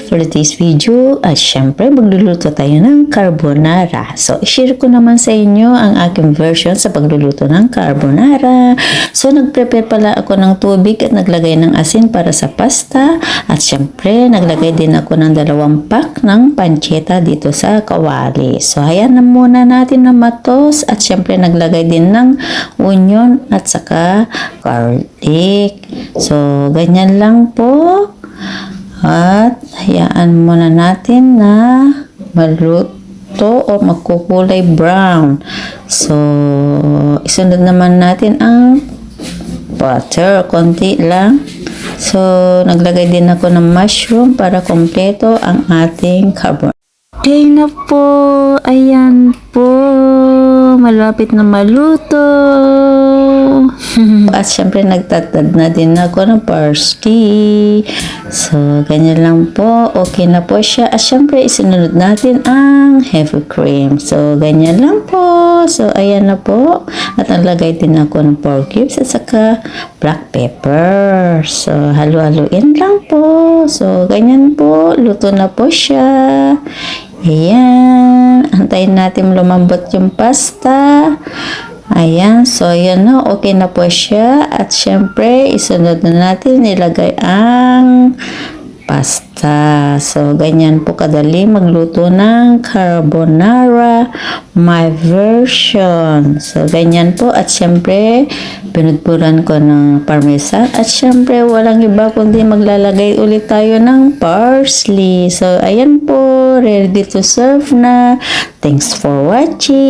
for today's video. At syempre, magluluto tayo ng carbonara. So, i-share ko naman sa inyo ang aking version sa pagluluto ng carbonara. So, nag-prepare pala ako ng tubig at naglagay ng asin para sa pasta. At syempre, naglagay din ako ng 2 pack ng pancetta dito sa kawali. So, ayan na muna natin na matos. At syempre, naglagay din ng onion at saka garlic. So, ganyan lang po. At hayaan muna natin na maluto o magkukulay brown. So, isunod naman natin ang butter. Konti lang. So, naglagay din ako ng mushroom para kompleto ang ating carbonara. Okay na po. Ayan po. Malapit na maluto. At syempre nagtatad na din ako ng parsley. So, ganyan lang po. Okay na po siya. At syempre isunod natin ang heavy cream. So, ganyan lang po. So, ayan na po. At naglagay din ako ng pork cubes at saka black pepper. So, halu-haluin lang po. So, ganyan po. Luto na po siya. Ayan. Antayin natin lumambot yung pasta. Ayan. So, ayan na. Okay na po siya. At syempre, isunod na natin. Nilagay ang pasta. So, ganyan po kadali magluto ng carbonara. My version. So, ganyan po. At syempre, pinudpuran ko ng parmesan. At syempre, walang iba kundi maglalagay ulit tayo ng parsley. So, ayan po. Ready to serve na. Thanks for watching.